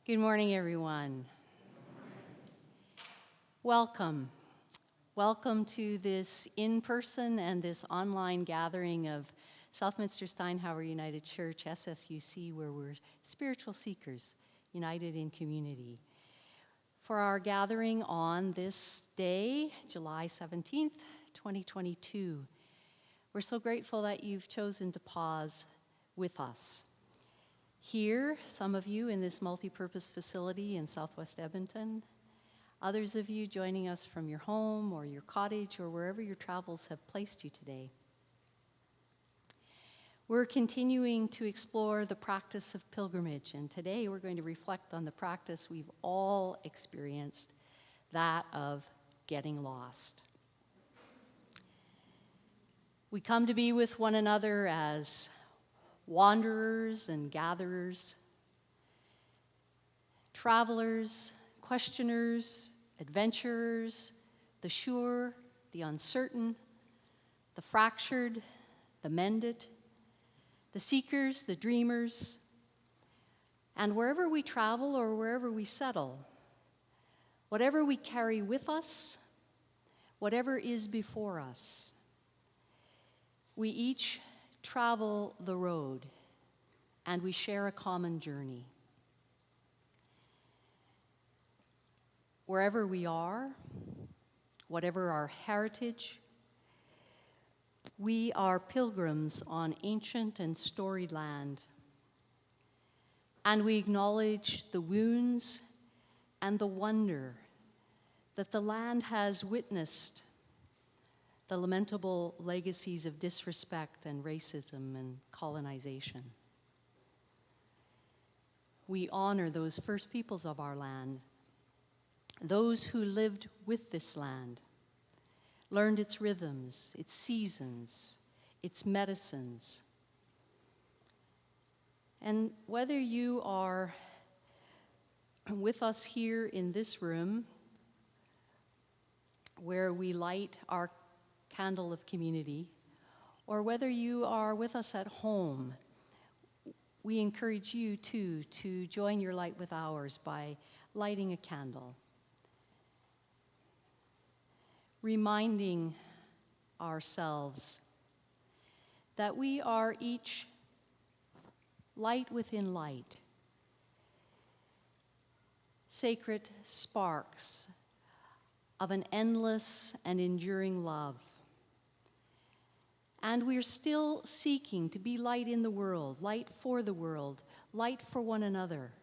Good morning, everyone. Welcome. Welcome to this in-person and this online gathering of Southminster Steinhauer United Church, SSUC, where we're spiritual seekers, united in community. For our gathering on this day, July 17th, 2022, we're so grateful that you've chosen to pause with us. Here, some of you in this multi-purpose facility in Southwest Edmonton, others of you joining us from your home or your cottage or wherever your travels have placed you today. We're continuing to explore the practice of pilgrimage, and today we're going to reflect on the practice we've all experienced, that of getting lost. We come to be with one another as wanderers and gatherers, travelers, questioners, adventurers, the sure, the uncertain, the fractured, the mended, the seekers, the dreamers, and wherever we travel or wherever we settle, whatever we carry with us, whatever is before us, we each travel the road, and we share a common journey. Wherever we are, whatever our heritage, we are pilgrims on ancient and storied land, and we acknowledge the wounds and the wonder that the land has witnessed, the lamentable legacies of disrespect and racism and colonization. We honor those first peoples of our land, those who lived with this land, learned its rhythms, its seasons, its medicines. And whether you are with us here in this room, where we light our candle of community, or whether you are with us at home, we encourage you too to join your light with ours by lighting a candle, reminding ourselves that we are each light within light, sacred sparks of an endless and enduring love. And we're still seeking to be light in the world, light for the world, light for one another.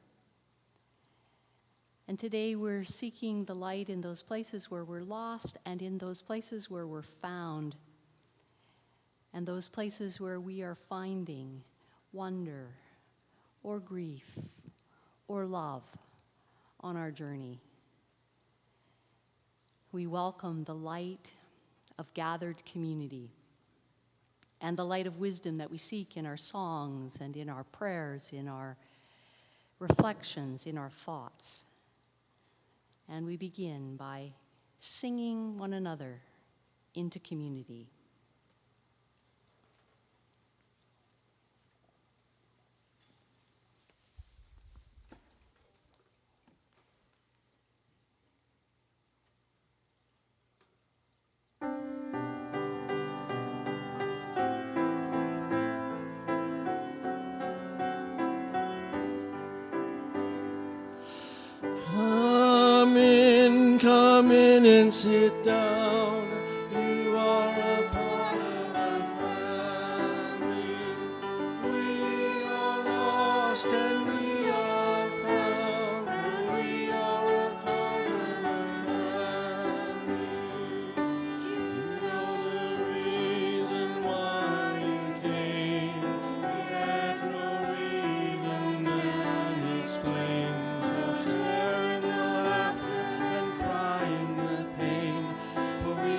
And today we're seeking the light in those places where we're lost and in those places where we're found, and those places where we are finding wonder or grief or love on our journey. We welcome the light of gathered community and the light of wisdom that we seek in our songs and in our prayers, in our reflections, in our thoughts. And we begin by singing one another into community. Come in and sit down. You are a part of the family. We are lost and we are found. We are a part of the family. You know the reason why you came, yet no reason that explains the sharing the laughter and crying the pain. For we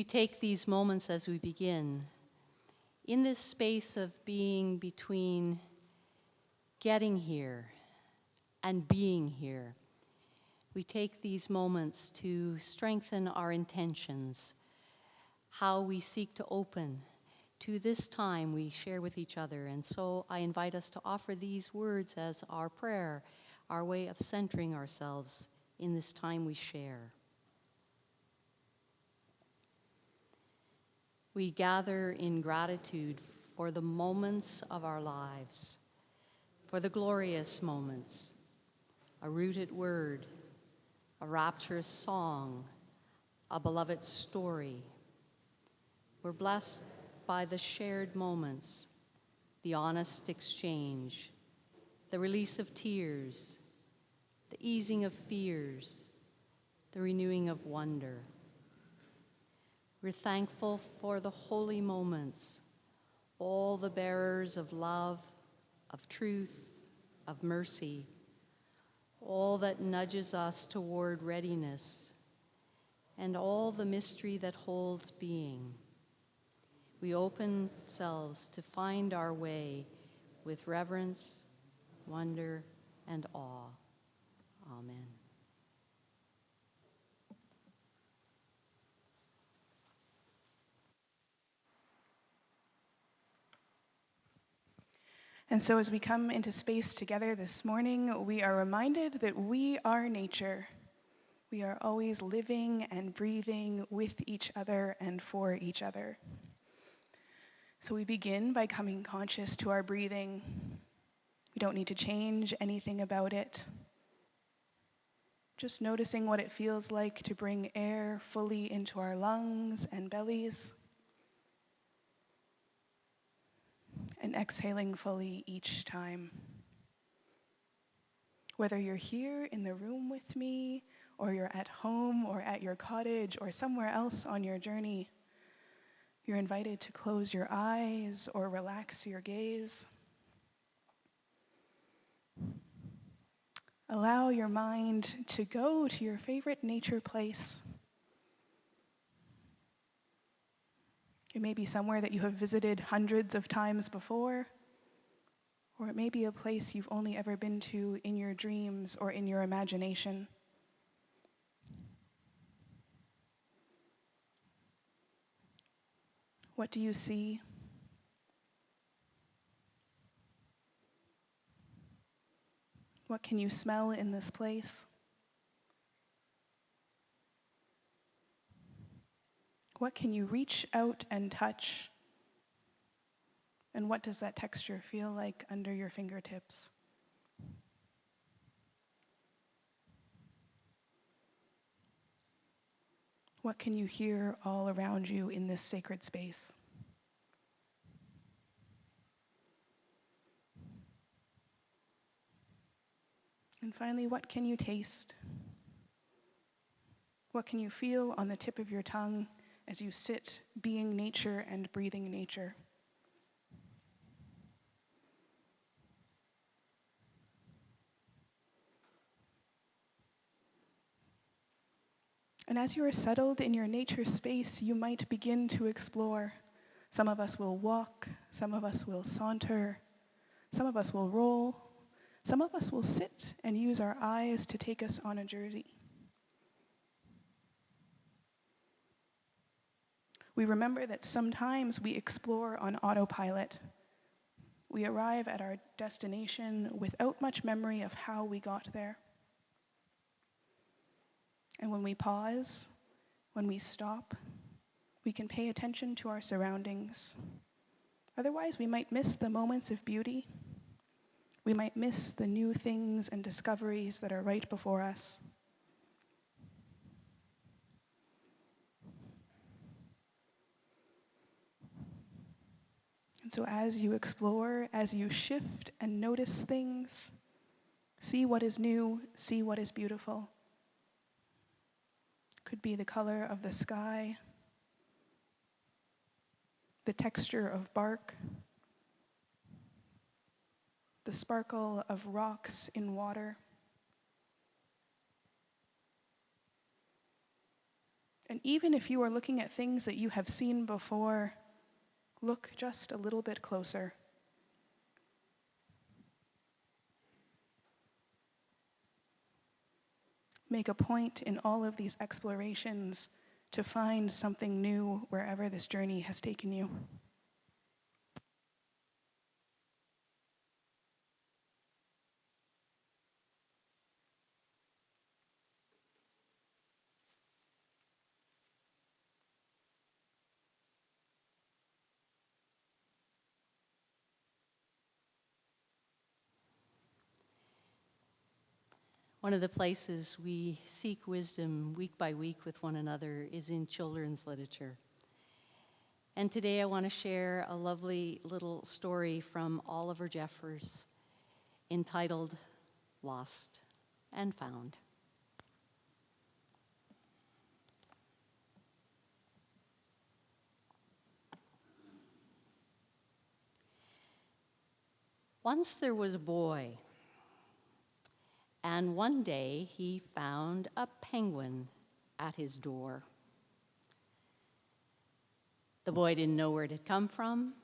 we take these moments as we begin, in this space of being between getting here and being here, we take these moments to strengthen our intentions, how we seek to open to this time we share with each other. And so I invite us to offer these words as our prayer, our way of centering ourselves in this time we share. We gather in gratitude for the moments of our lives, for the glorious moments, a rooted word, a rapturous song, a beloved story. We're blessed by the shared moments, the honest exchange, the release of tears, the easing of fears, the renewing of wonder. We're thankful for the holy moments, all the bearers of love, of truth, of mercy, all that nudges us toward readiness, and all the mystery that holds being. We open ourselves to find our way with reverence, wonder, and awe. Amen. And so as we come into space together this morning, we are reminded that we are nature. We are always living and breathing with each other and for each other. So we begin by coming conscious to our breathing. We don't need to change anything about it. Just noticing what it feels like to bring air fully into our lungs and bellies, and exhaling fully each time. Whether you're here in the room with me, or you're at home, or at your cottage, or somewhere else on your journey, you're invited to close your eyes or relax your gaze. Allow your mind to go to your favorite nature place. It may be somewhere that you have visited hundreds of times before, or it may be a place you've only ever been to in your dreams or in your imagination. What do you see? What can you smell in this place? What can you reach out and touch? And what does that texture feel like under your fingertips? What can you hear all around you in this sacred space? And finally, what can you taste? What can you feel on the tip of your tongue as you sit being nature and breathing nature? And as you are settled in your nature space, you might begin to explore. Some of us will walk, some of us will saunter, some of us will roll, some of us will sit and use our eyes to take us on a journey. We remember that sometimes we explore on autopilot. We arrive at our destination without much memory of how we got there. And when we pause, when we stop, we can pay attention to our surroundings. Otherwise, we might miss the moments of beauty. We might miss the new things and discoveries that are right before us. And so as you explore, as you shift and notice things, see what is new, see what is beautiful. Could be the color of the sky, the texture of bark, the sparkle of rocks in water. And even if you are looking at things that you have seen before, look just a little bit closer. Make a point in all of these explorations to find something new wherever this journey has taken you. One of the places we seek wisdom week by week with one another is in children's literature. And today I want to share a lovely little story from Oliver Jeffers entitled Lost and Found. Once there was a boy, and one day he found a penguin at his door. The boy didn't know where it had come from,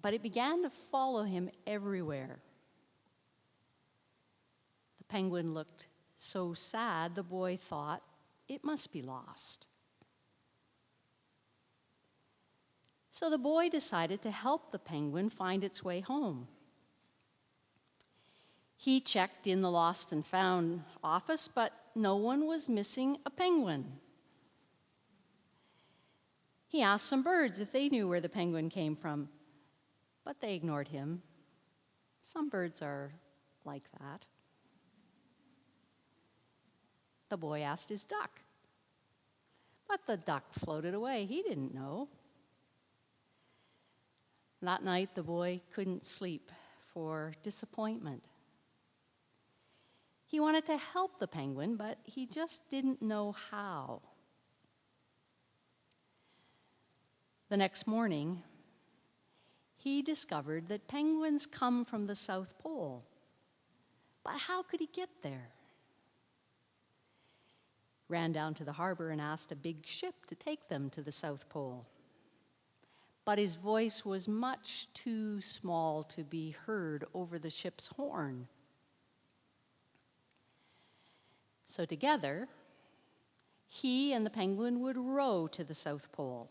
but it began to follow him everywhere. The penguin looked so sad, the boy thought it must be lost. So the boy decided to help the penguin find its way home. He checked in the Lost and Found office, but no one was missing a penguin. He asked some birds if they knew where the penguin came from, but they ignored him. Some birds are like that. The boy asked his duck, but the duck floated away. He didn't know. That night, the boy couldn't sleep for disappointment. He wanted to help the penguin, but he just didn't know how. The next morning, he discovered that penguins come from the South Pole. But how could he get there? Ran down to the harbor and asked a big ship to take them to the South Pole. But his voice was much too small to be heard over the ship's horn. So together, he and the penguin would row to the South Pole.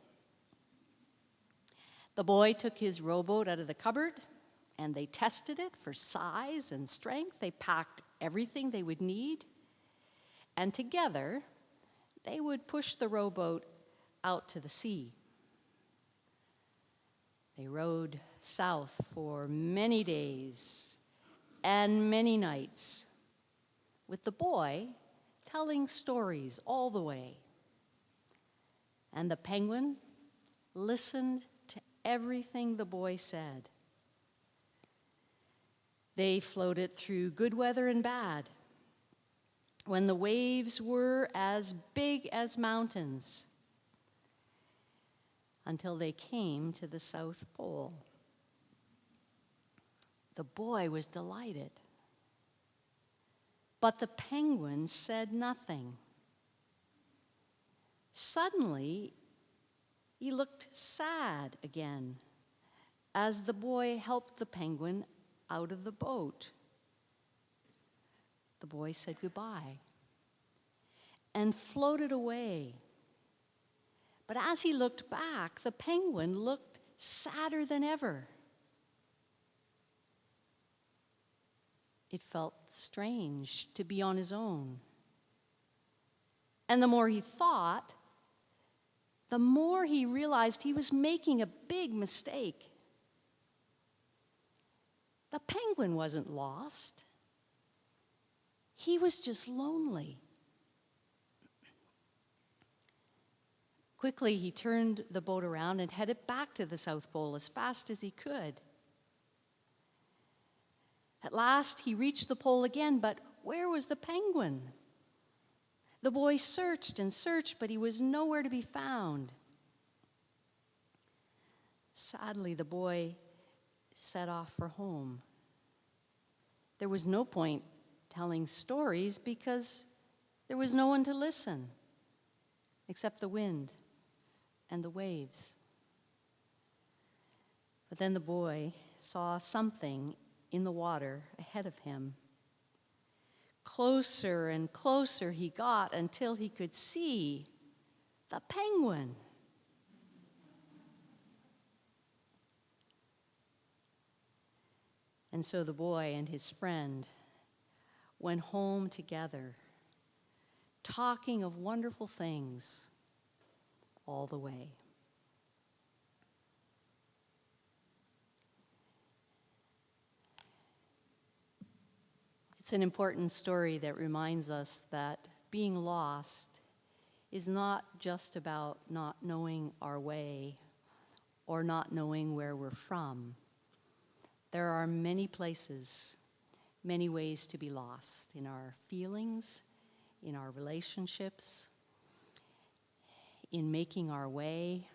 The boy took his rowboat out of the cupboard, and they tested it for size and strength. They packed everything they would need, and together, they would push the rowboat out to the sea. They rowed south for many days and many nights, with the boy telling stories all the way. And the penguin listened to everything the boy said. They floated through good weather and bad, when the waves were as big as mountains, until they came to the South Pole. The boy was delighted. But the penguin said nothing. Suddenly, he looked sad again as the boy helped the penguin out of the boat. The boy said goodbye and floated away. But as he looked back, the penguin looked sadder than ever. It felt strange to be on his own. And the more he thought, the more he realized he was making a big mistake. The penguin wasn't lost. He was just lonely. Quickly, he turned the boat around and headed back to the South Pole as fast as he could. At last, he reached the pole again, but where was the penguin? The boy searched and searched, but he was nowhere to be found. Sadly, the boy set off for home. There was no point telling stories because there was no one to listen. except the wind and the waves. But then the boy saw something in the water ahead of him. Closer and closer he got until he could see the penguin. And so the boy and his friend went home together, talking of wonderful things all the way. It's an important story that reminds us that being lost is not just about not knowing our way or not knowing where we're from. There are many places, many ways to be lost in our feelings, in our relationships, in making our way,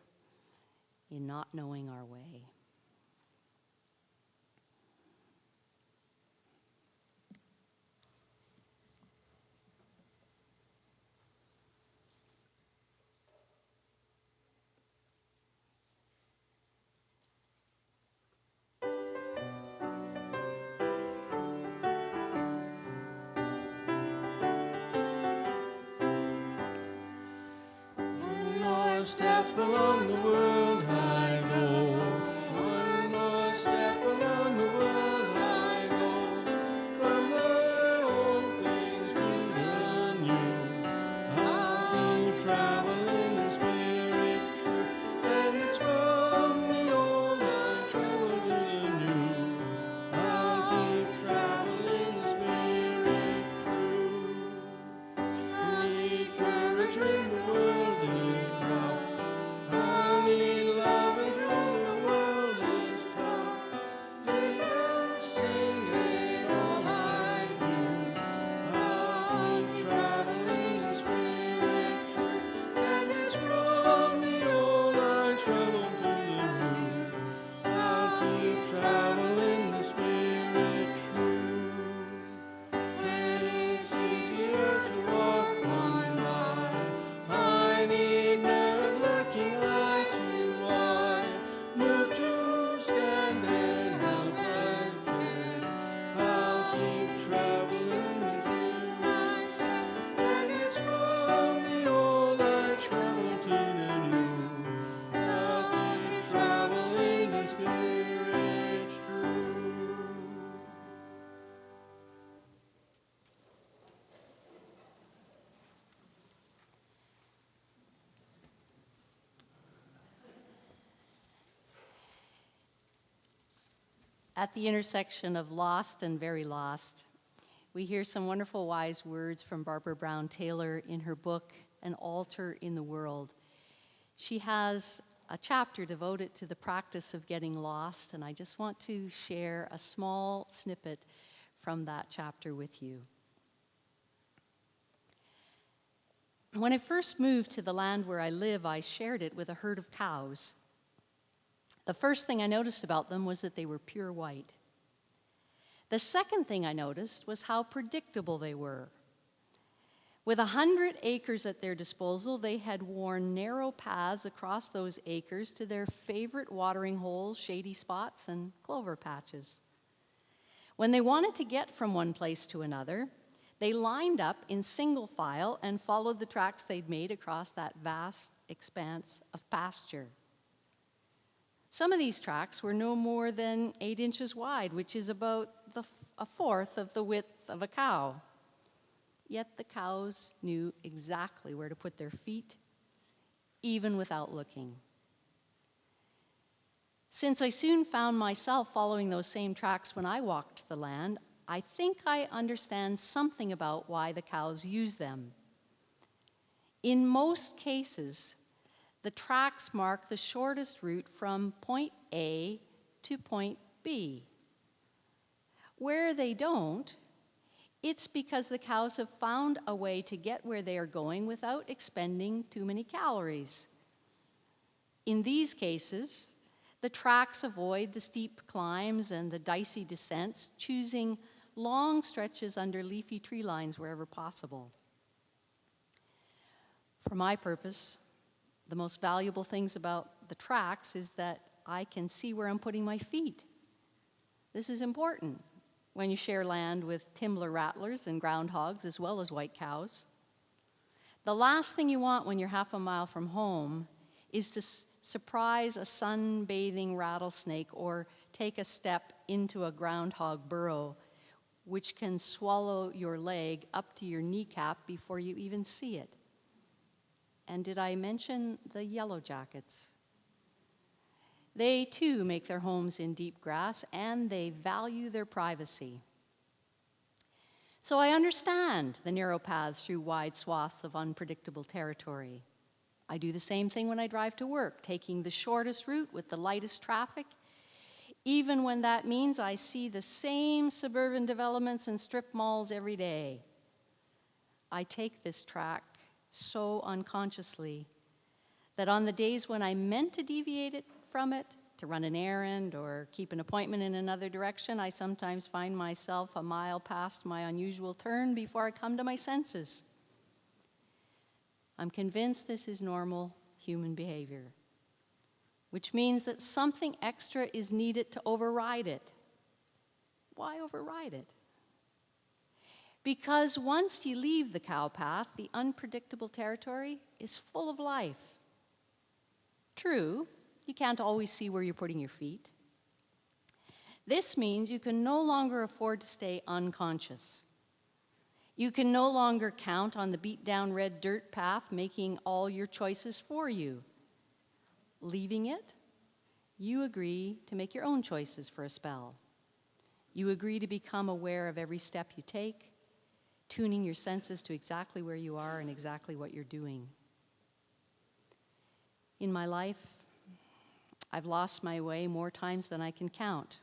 in not knowing our way. One more step along the world I go. One more step along the world I go. From the old things to the new. I'll keep traveling the spirit true. And it's from the old I travel to the new. I'll keep traveling the spirit true. Need courage when the world is rough. I need love when the world is tough. Live and sing it all I do. I'll keep traveling the spirit true. And it's from the old I travel to the new. I'll keep traveling the spirit true. And it's easier to walk on by. I need never looking like to I move to stand and help and care. I'll keep traveling to do myself. And it's from the old I travel to the new. I'll keep traveling the spirit true. At the intersection of lost and very lost, we hear some wonderful wise words from Barbara Brown Taylor in her book, An Altar in the World. She has a chapter devoted to the practice of getting lost, and I just want to share a small snippet from that chapter with you. When I first moved to the land where I live, I shared it with a herd of cows. The first thing I noticed about them was that they were pure white. The second thing I noticed was how predictable they were. With 100 acres at their disposal, they had worn narrow paths across those acres to their favorite watering holes, shady spots, and clover patches. When they wanted to get from one place to another, they lined up in single file and followed the tracks they'd made across that vast expanse of pasture. Some of these tracks were no more than 8 inches wide, which is about a fourth of the width of a cow. Yet the cows knew exactly where to put their feet, even without looking. Since I soon found myself following those same tracks when I walked the land, I think I understand something about why the cows use them. In most cases, the tracks mark the shortest route from point A to point B. Where they don't, it's because the cows have found a way to get where they are going without expending too many calories. In these cases, the tracks avoid the steep climbs and the dicey descents, choosing long stretches under leafy tree lines wherever possible. For my purpose, the most valuable things about the tracks is that I can see where I'm putting my feet. This is important when you share land with Timber rattlers and groundhogs as well as white cows. The last thing you want when you're half a mile from home is to surprise a sunbathing rattlesnake or take a step into a groundhog burrow, which can swallow your leg up to your kneecap before you even see it. And did I mention the yellow jackets? They too make their homes in deep grass, and they value their privacy. So I understand the narrow paths through wide swaths of unpredictable territory. I do the same thing when I drive to work, taking the shortest route with the lightest traffic, even when that means I see the same suburban developments and strip malls every day. I take this track so unconsciously that on the days when I meant to deviate from it, to run an errand or keep an appointment in another direction, I sometimes find myself a mile past my unusual turn before I come to my senses. I'm convinced this is normal human behavior, which means that something extra is needed to override it. Why override it? Because once you leave the cow path, the unpredictable territory is full of life. True, you can't always see where you're putting your feet. This means you can no longer afford to stay unconscious. You can no longer count on the beat-down red dirt path making all your choices for you. Leaving it, you agree to make your own choices for a spell. You agree to become aware of every step you take, tuning your senses to exactly where you are and exactly what you're doing. In my life, I've lost my way more times than I can count.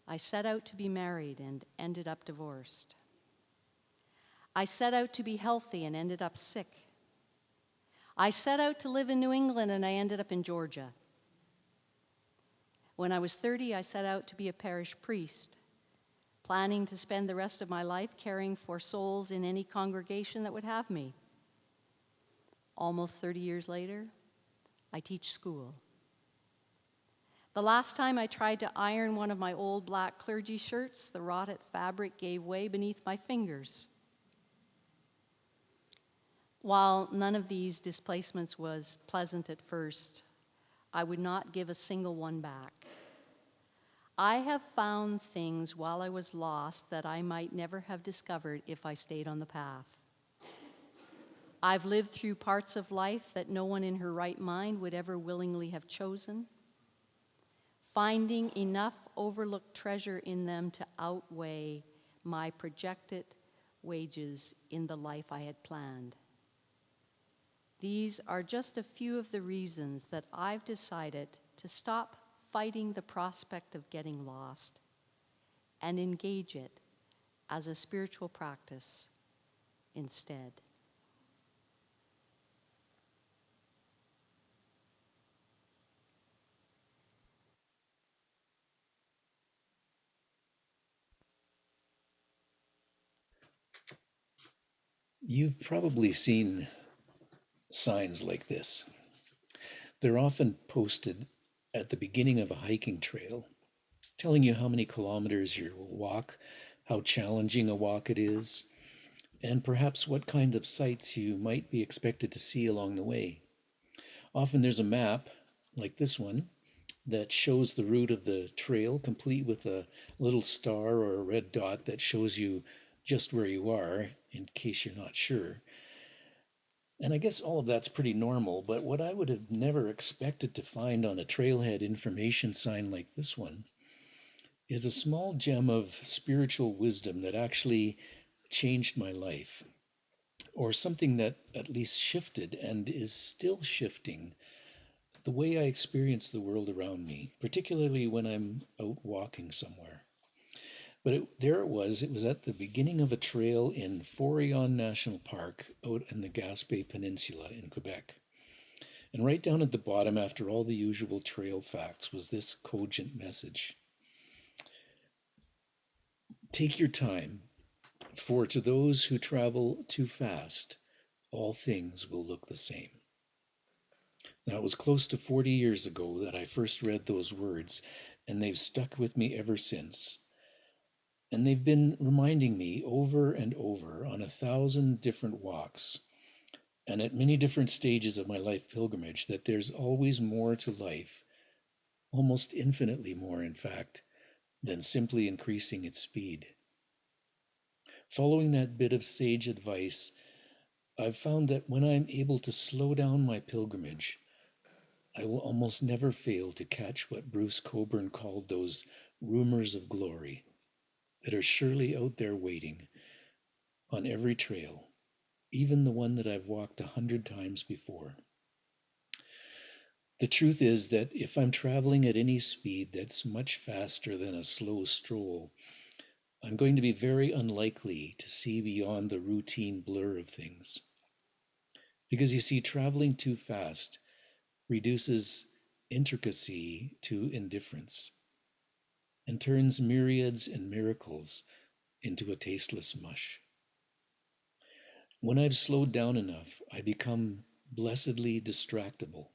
I set out to be married and ended up divorced. I set out to be healthy and ended up sick. I set out to live in New England and I ended up in Georgia. When I was 30, I set out to be a parish priest, planning to spend the rest of my life caring for souls in any congregation that would have me. Almost 30 years later, I teach school. The last time I tried to iron one of my old black clergy shirts, the rotted fabric gave way beneath my fingers. While none of these displacements was pleasant at first, I would not give a single one back. I have found things while I was lost that I might never have discovered if I stayed on the path. I've lived through parts of life that no one in her right mind would ever willingly have chosen, finding enough overlooked treasure in them to outweigh my projected wages in the life I had planned. These are just a few of the reasons that I've decided to stop fighting the prospect of getting lost and engage it as a spiritual practice instead. You've probably seen signs like this. They're often posted at the beginning of a hiking trail, telling you how many kilometers you will walk, how challenging a walk it is, and perhaps what kind of sights you might be expected to see along the way. Often there's a map, like this one, that shows the route of the trail, complete with a little star or a red dot that shows you just where you are in case you're not sure. And I guess all of that's pretty normal, but what I would have never expected to find on a trailhead information sign like this one is a small gem of spiritual wisdom that actually changed my life, or something that at least shifted and is still shifting the way I experience the world around me, particularly when I'm out walking somewhere. But there it was at the beginning of a trail in Forillon National Park out in the Gaspé Peninsula in Quebec. And right down at the bottom, after all the usual trail facts, was this cogent message. Take your time, for to those who travel too fast, all things will look the same. Now, it was close to 40 years ago that I first read those words, and they've stuck with me ever since. And they've been reminding me over and over on 1,000 different walks and at many different stages of my life pilgrimage that there's always more to life, almost infinitely more, in fact, than simply increasing its speed. Following that bit of sage advice, I've found that when I'm able to slow down my pilgrimage, I will almost never fail to catch what Bruce Cockburn called those rumors of glory that are surely out there waiting on every trail, even the one that I've walked 100 times before. The truth is that if I'm traveling at any speed that's much faster than a slow stroll, I'm going to be very unlikely to see beyond the routine blur of things. Because you see, traveling too fast reduces intricacy to indifference and turns myriads and miracles into a tasteless mush. When I've slowed down enough, I become blessedly distractible.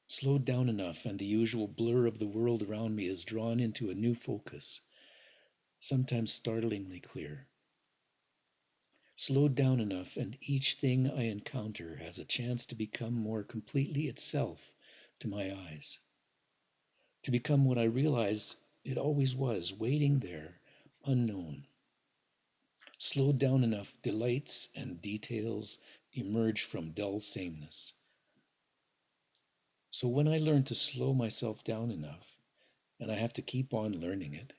Slowed down enough, and the usual blur of the world around me is drawn into a new focus, sometimes startlingly clear. Slowed down enough, and each thing I encounter has a chance to become more completely itself to my eyes, to become what I realize it always was, waiting there, unknown. Slowed down enough, delights and details emerge from dull sameness. So when I learn to slow myself down enough, and I have to keep on learning it,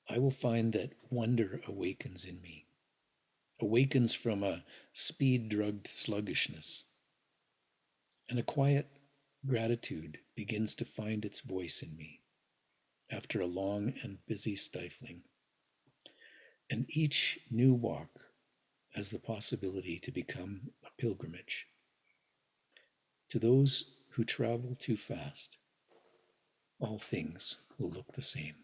I will find that wonder awakens in me, awakens from a speed drugged sluggishness, and a quiet gratitude begins to find its voice in me after a long and busy stifling. And each new walk has the possibility to become a pilgrimage. To those who travel too fast, all things will look the same.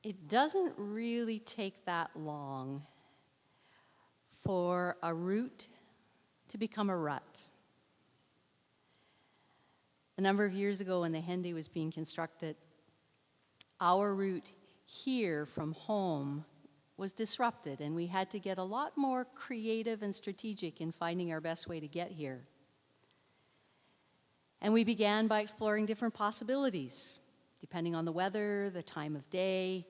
It doesn't really take that long for a root to become a rut. A number of years ago when the Henday was being constructed, our route here from home was disrupted, and we had to get a lot more creative and strategic in finding our best way to get here. And we began by exploring different possibilities, depending on the weather, the time of day,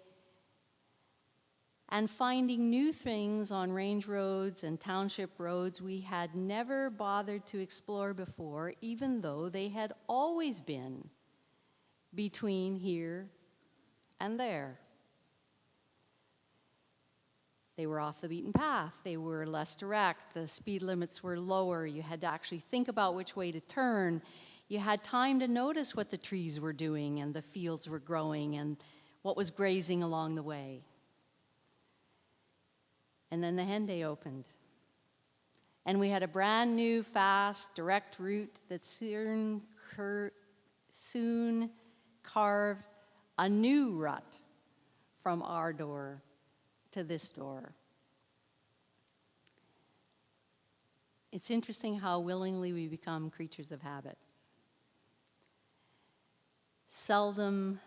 and finding new things on range roads and township roads we had never bothered to explore before, even though they had always been between here and there. They were off the beaten path. They were less direct. The speed limits were lower. You had to actually think about which way to turn. You had time to notice what the trees were doing and the fields were growing and what was grazing along the way. And then the Henday opened. And we had a brand new, fast, direct route that soon carved a new rut from our door to this door. It's interesting how willingly we become creatures of habit. Seldom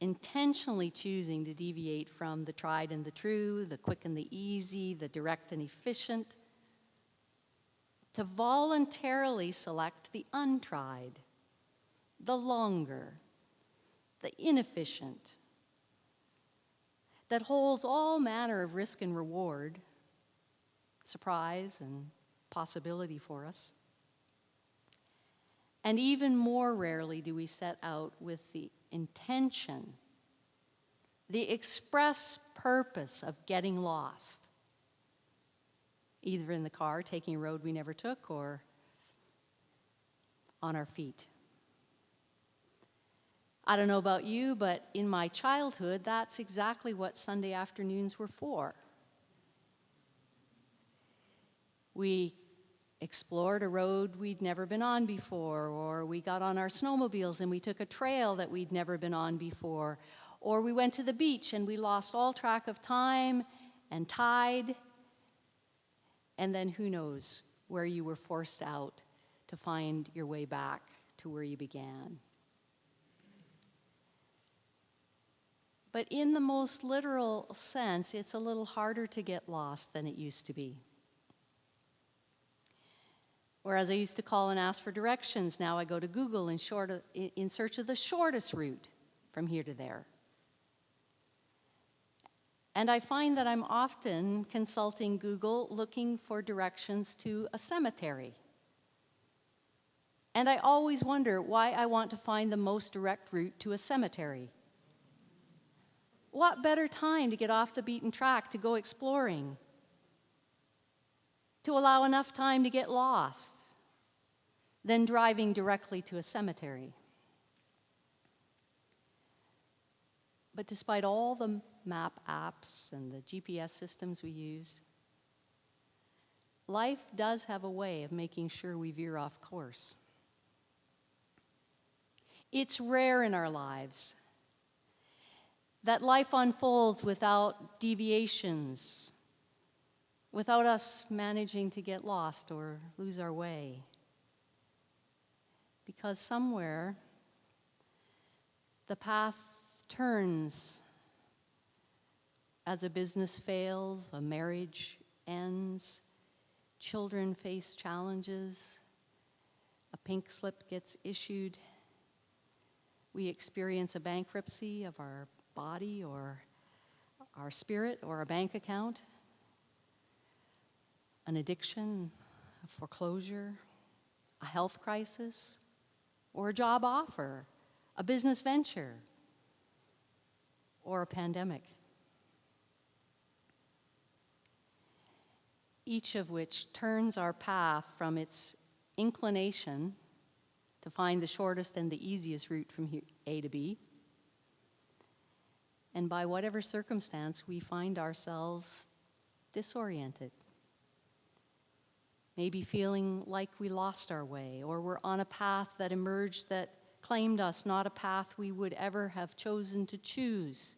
intentionally choosing to deviate from the tried and the true, the quick and the easy, the direct and efficient, to voluntarily select the untried, the longer, the inefficient, that holds all manner of risk and reward, surprise and possibility for us. And even more rarely do we set out with the intention, the express purpose of getting lost, either in the car taking a road we never took or on our feet. I don't know about you, but in my childhood, that's exactly what Sunday afternoons were for. We explored a road we'd never been on before, or we got on our snowmobiles and we took a trail that we'd never been on before, or we went to the beach and we lost all track of time and tide, and then who knows where you were forced out to find your way back to where you began. But in the most literal sense, it's a little harder to get lost than it used to be. Whereas I used to call and ask for directions, now I go to Google in search of the shortest route from here to there. And I find that I'm often consulting Google looking for directions to a cemetery. And I always wonder why I want to find the most direct route to a cemetery. What better time to get off the beaten track to go exploring? To allow enough time to get lost than driving directly to a cemetery. But despite all the map apps and the GPS systems we use, life does have a way of making sure we veer off course. It's rare in our lives that life unfolds without deviations, without us managing to get lost or lose our way. Because somewhere the path turns as a business fails, a marriage ends, children face challenges, a pink slip gets issued, we experience a bankruptcy of our body or our spirit or a bank account, an addiction, a foreclosure, a health crisis, or a job offer, a business venture, or a pandemic. Each of which turns our path from its inclination to find the shortest and the easiest route from A to B, and by whatever circumstance we find ourselves disoriented. Maybe feeling like we lost our way, or we're on a path that emerged that claimed us, not a path we would ever have chosen to choose.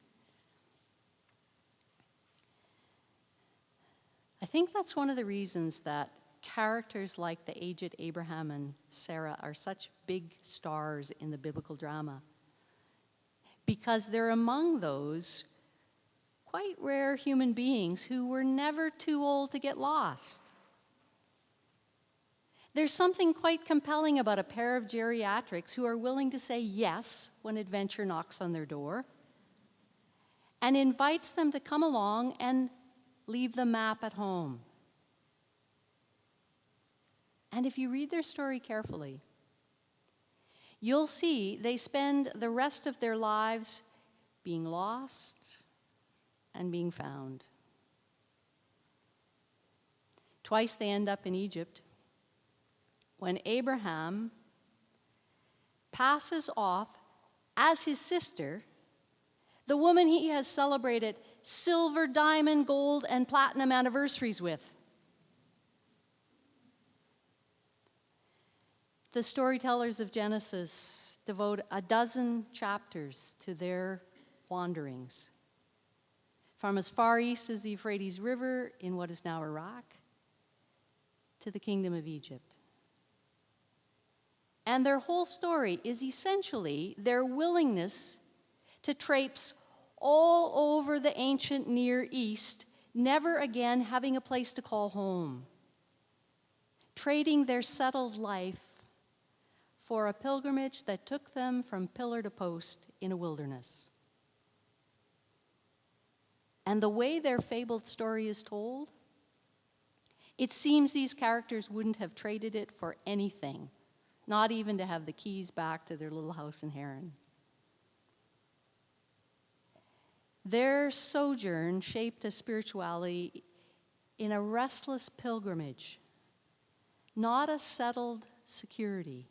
think that's one of the reasons that characters like the aged Abraham and Sarah are such big stars in the biblical drama, because they're among those quite rare human beings who were never too old to get lost. There's something quite compelling about a pair of geriatrics who are willing to say yes when adventure knocks on their door and invites them to come along and leave the map at home. And if you read their story carefully, you'll see they spend the rest of their lives being lost and being found. Twice they end up in Egypt, when Abraham passes off as his sister the woman he has celebrated silver, diamond, gold, and platinum anniversaries with. The storytellers of Genesis devote a dozen chapters to their wanderings, from as far east as the Euphrates River in what is now Iraq to the Kingdom of Egypt. And their whole story is essentially their willingness to traipse all over the ancient Near East, never again having a place to call home, trading their settled life for a pilgrimage that took them from pillar to post in a wilderness. And the way their fabled story is told, it seems these characters wouldn't have traded it for anything, not even to have the keys back to their little house in Haran. Their sojourn shaped a spirituality in a restless pilgrimage, not a settled security.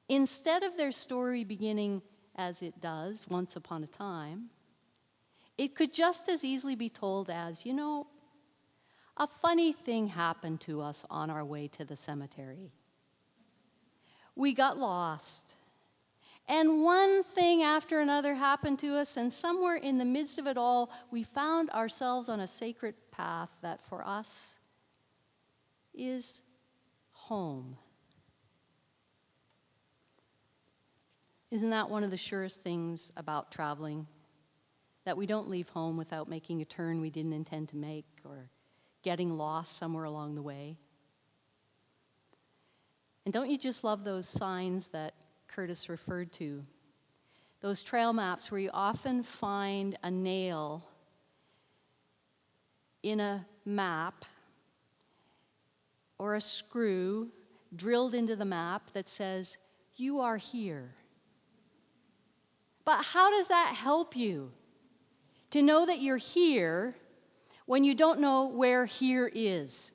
Instead of their story beginning as it does, once upon a time, it could just as easily be told as, a funny thing happened to us on our way to the cemetery. We got lost. And one thing after another happened to us, and somewhere in the midst of it all, we found ourselves on a sacred path that for us is home. Isn't that one of the surest things about traveling? That we don't leave home without making a turn we didn't intend to make or getting lost somewhere along the way? And don't you just love those signs that Curtis referred to? Those trail maps where you often find a nail in a map or a screw drilled into the map that says, "You are here." But how does that help you to know that you're here when you don't know where here is?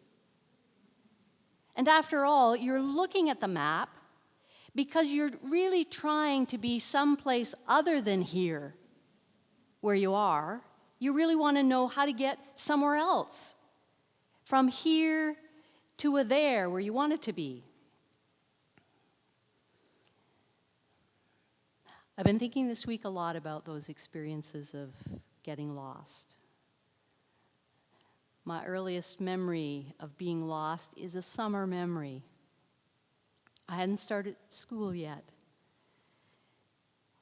And after all, you're looking at the map because you're really trying to be someplace other than here where you are. You really want to know how to get somewhere else, from here to a there where you want it to be. I've been thinking this week a lot about those experiences of getting lost. My earliest memory of being lost is a summer memory. I hadn't started school yet.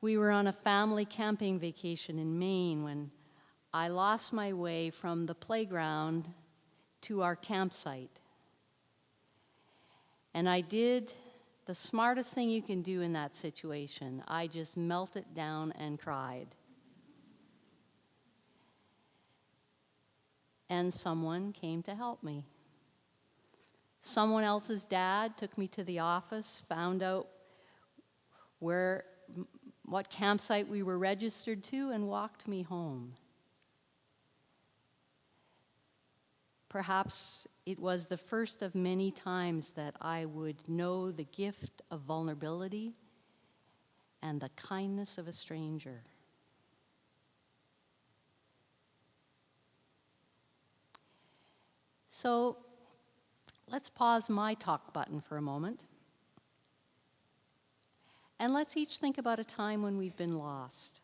We were on a family camping vacation in Maine when I lost my way from the playground to our campsite. And I did the smartest thing you can do in that situation. I just melted down and cried. And someone came to help me. Someone else's dad took me to the office, found out what campsite we were registered to, and walked me home. Perhaps it was the first of many times that I would know the gift of vulnerability and the kindness of a stranger. So let's pause my talk button for a moment. And let's each think about a time when we've been lost.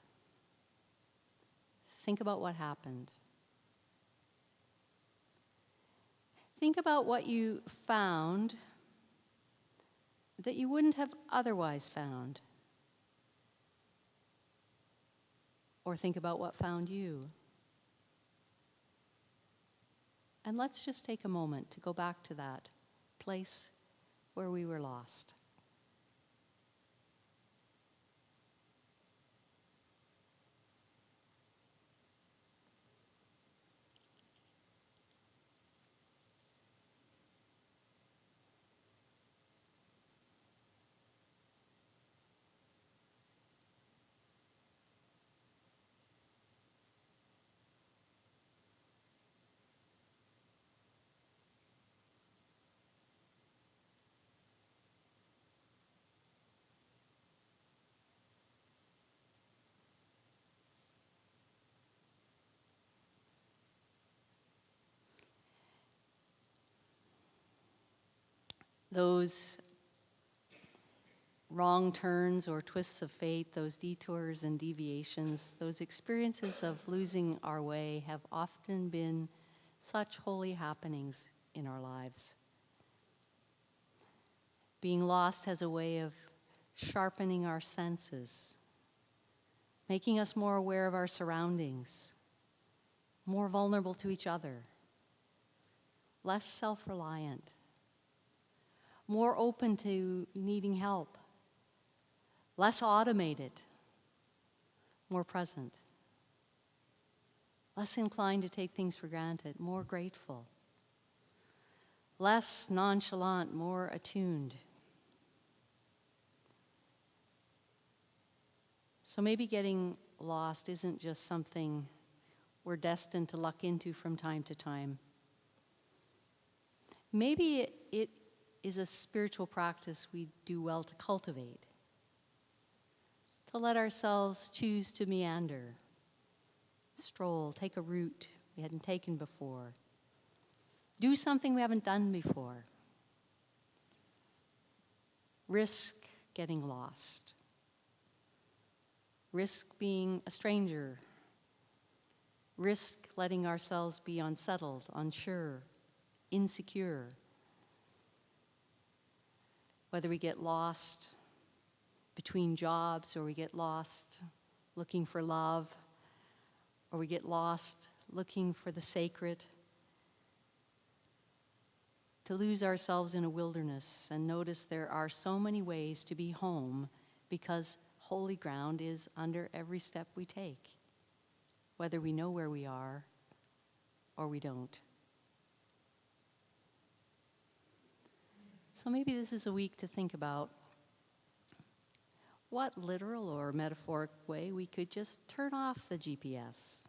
Think about what happened. Think about what you found that you wouldn't have otherwise found. Or think about what found you. And let's just take a moment to go back to that place where we were lost. Those wrong turns or twists of fate, those detours and deviations, those experiences of losing our way have often been such holy happenings in our lives. Being lost has a way of sharpening our senses, making us more aware of our surroundings, more vulnerable to each other, less self-reliant, more open to needing help, less automated, more present, less inclined to take things for granted, more grateful, less nonchalant, more attuned. So maybe getting lost isn't just something we're destined to luck into from time to time. Maybe it is a spiritual practice we do well to cultivate, to let ourselves choose to meander, stroll, take a route we hadn't taken before, do something we haven't done before, risk getting lost, risk being a stranger, risk letting ourselves be unsettled, unsure, insecure. Whether we get lost between jobs, or we get lost looking for love, or we get lost looking for the sacred, to lose ourselves in a wilderness and notice there are so many ways to be home because holy ground is under every step we take, whether we know where we are or we don't. So maybe this is a week to think about what literal or metaphoric way we could just turn off the GPS.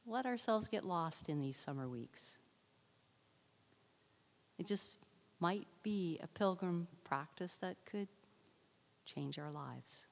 Let ourselves get lost in these summer weeks. It just might be a pilgrim practice that could change our lives.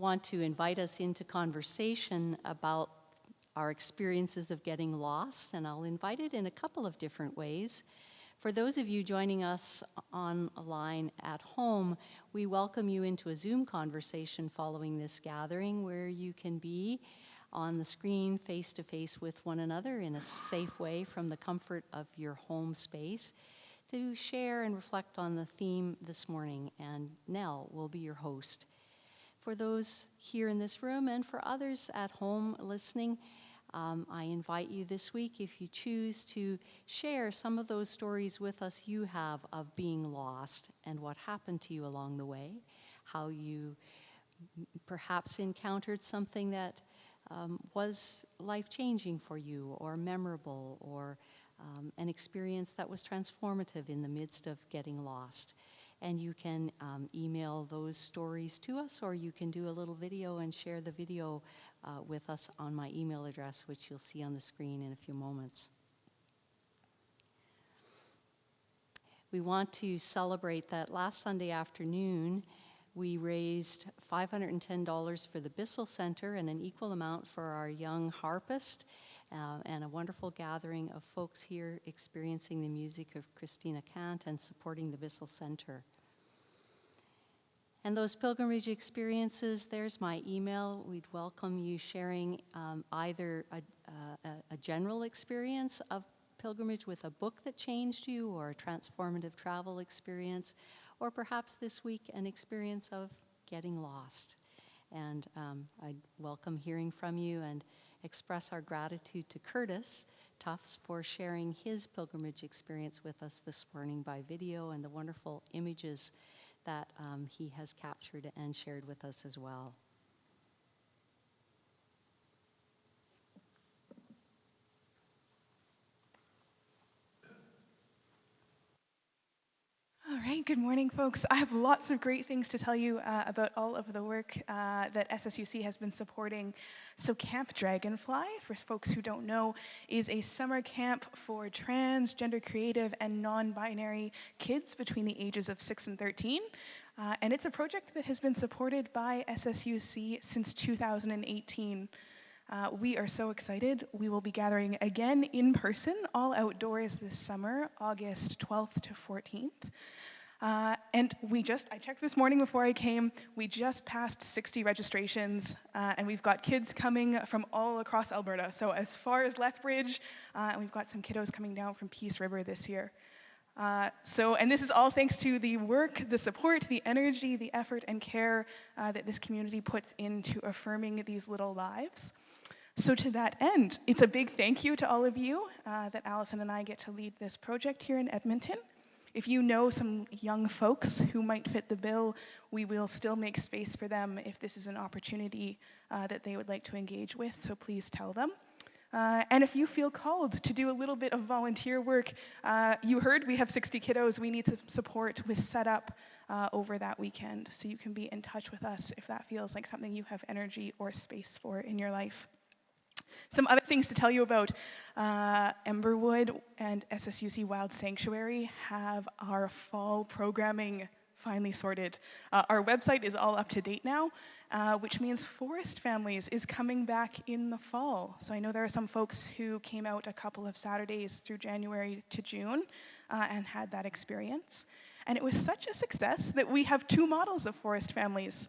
want to invite us into conversation about our experiences of getting lost, and I'll invite it in a couple of different ways. For those of you joining us online at home, we welcome you into a Zoom conversation following this gathering where you can be on the screen face-to-face with one another in a safe way from the comfort of your home space to share and reflect on the theme this morning, and Nell will be your host. For those here in this room and for others at home listening, I invite you this week, if you choose, to share some of those stories with us you have of being lost and what happened to you along the way, how you perhaps encountered something that was life-changing for you or memorable, or an experience that was transformative in the midst of getting lost. And you can email those stories to us, or you can do a little video and share the video with us on my email address, which you'll see on the screen in a few moments. We want to celebrate that last Sunday afternoon, we raised $510 for the Bissell Center and an equal amount for our young harpist, and a wonderful gathering of folks here experiencing the music of Christina Kant and supporting the Bissell Center. And those pilgrimage experiences, there's my email. We'd welcome you sharing either a general experience of pilgrimage with a book that changed you, or a transformative travel experience, or perhaps this week an experience of getting lost. And I'd welcome hearing from you and express our gratitude to Curtis Tufts for sharing his pilgrimage experience with us this morning by video, and the wonderful images that he has captured and shared with us as well. All right, good morning, folks. I have lots of great things to tell you about all of the work that SSUC has been supporting. So Camp Dragonfly, for folks who don't know, is a summer camp for trans, gender creative, and non-binary kids between the ages of 6 and 13. And it's a project that has been supported by SSUC since 2018. We are so excited. We will be gathering again in person, all outdoors this summer, August 12th to 14th. And I checked this morning before I came, we just passed 60 registrations, and we've got kids coming from all across Alberta, so as far as Lethbridge, and we've got some kiddos coming down from Peace River this year. And this is all thanks to the work, the support, the energy, the effort, and care that this community puts into affirming these little lives. So to that end, it's a big thank you to all of you that Allison and I get to lead this project here in Edmonton. If you know some young folks who might fit the bill, we will still make space for them if this is an opportunity that they would like to engage with, so please tell them. And if you feel called to do a little bit of volunteer work, you heard we have 60 kiddos. We need some support with setup over that weekend, so you can be in touch with us if that feels like something you have energy or space for in your life. Some other things to tell you about. Emberwood and SSUC Wild Sanctuary have our fall programming finally sorted. Our website is all up to date now, which means Forest Families is coming back in the fall. So I know there are some folks who came out a couple of Saturdays through January to June and had that experience. And it was such a success that we have 2 models of Forest Families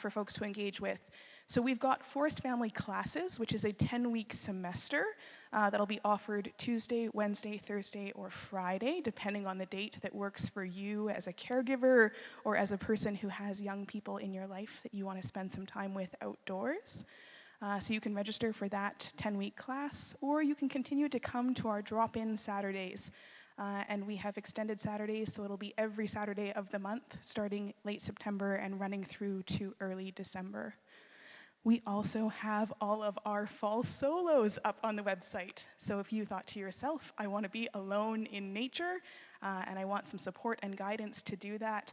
for folks to engage with. So we've got Forest Family Classes, which is a 10-week semester that'll be offered Tuesday, Wednesday, Thursday, or Friday, depending on the date that works for you as a caregiver or as a person who has young people in your life that you want to spend some time with outdoors. So you can register for that 10-week class, or you can continue to come to our drop-in Saturdays. And we have extended Saturdays, so it'll be every Saturday of the month, starting late September and running through to early December. We also have all of our fall solos up on the website. So if you thought to yourself, I want to be alone in nature, and I want some support and guidance to do that,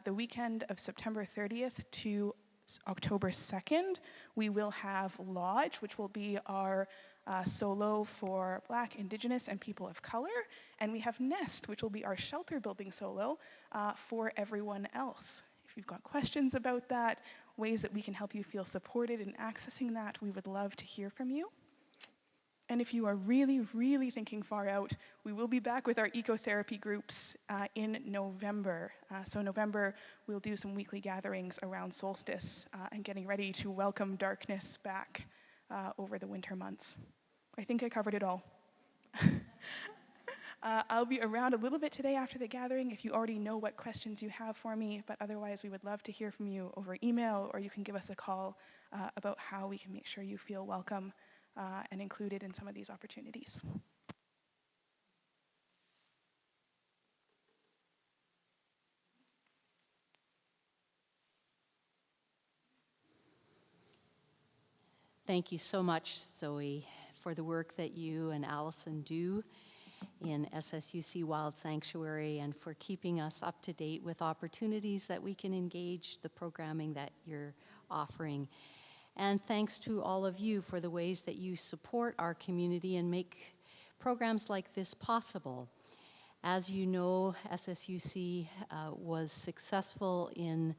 the weekend of September 30th to October 2nd, we will have Lodge, which will be our solo for Black, Indigenous, and people of color. And we have Nest, which will be our shelter building solo for everyone else. If you've got questions about that, ways that we can help you feel supported in accessing that, we would love to hear from you. And if you are really, really thinking far out, we will be back with our ecotherapy groups in November. So November, we'll do some weekly gatherings around solstice and getting ready to welcome darkness back over the winter months. I think I covered it all. I'll be around a little bit today after the gathering if you already know what questions you have for me, but otherwise we would love to hear from you over email, or you can give us a call about how we can make sure you feel welcome and included in some of these opportunities. Thank you so much, Zoe, for the work that you and Allison do in SSUC Wild Sanctuary and for keeping us up to date with opportunities that we can engage the programming that you're offering. And thanks to all of you for the ways that you support our community and make programs like this possible. As you know, SSUC was successful in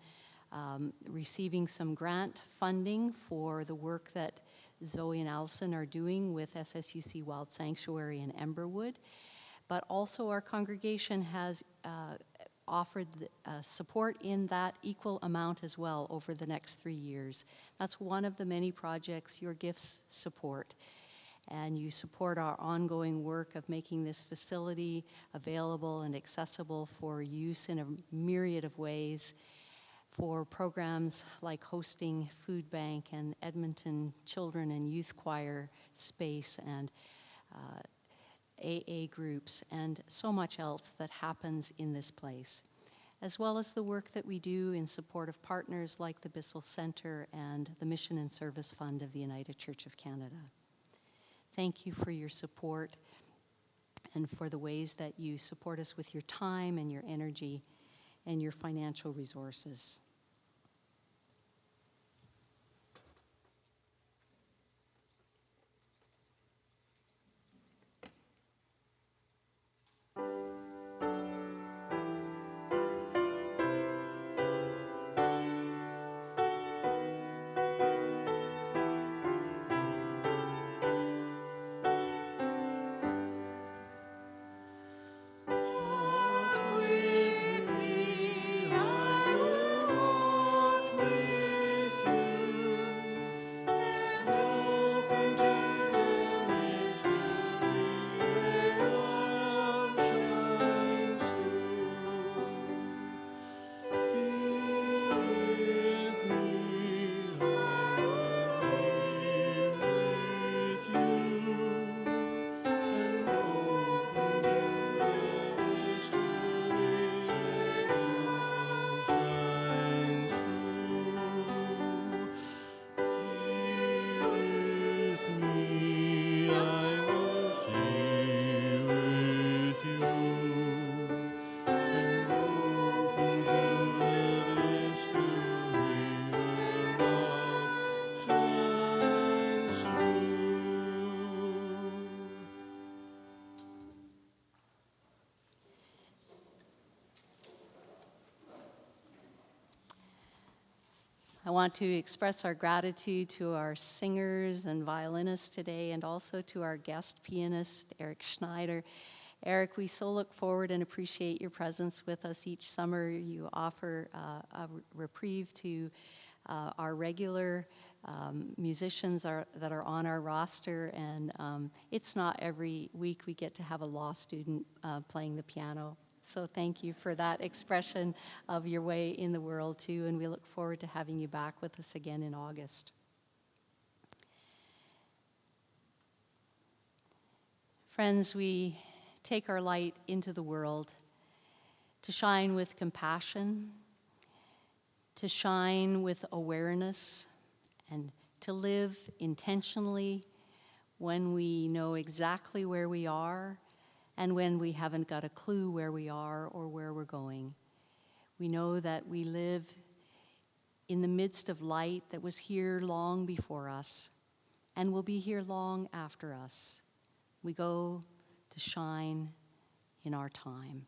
receiving some grant funding for the work that Zoe and Allison are doing with SSUC Wild Sanctuary in Emberwood. But also our congregation has offered support in that equal amount as well over the next 3 years. That's one of the many projects your gifts support. And you support our ongoing work of making this facility available and accessible for use in a myriad of ways, for programs like hosting food bank and Edmonton Children and Youth Choir space and AA groups and so much else that happens in this place, as well as the work that we do in support of partners like the Bissell Center and the Mission and Service Fund of the United Church of Canada. Thank you for your support and for the ways that you support us with your time and your energy and your financial resources. Walk with me, I will walk with you, and open to the mystery where love shines through. Be with me, I will be with you, and open to the mystery where love shines through. Stay with me, I will stay with you, and open to the mystery where love shines through. I want to express our gratitude to our singers and violinists today, and also to our guest pianist, Eric Schneider. Eric, we so look forward and appreciate your presence with us each summer. You offer a reprieve to our regular musicians that are on our roster, and it's not every week we get to have a law student playing the piano. So thank you for that expression of your way in the world too, and we look forward to having you back with us again in August. Friends, we take our light into the world to shine with compassion, to shine with awareness, and to live intentionally when we know exactly where we are and when we haven't got a clue where we are or where we're going. We know that we live in the midst of light that was here long before us and will be here long after us. We go to shine in our time.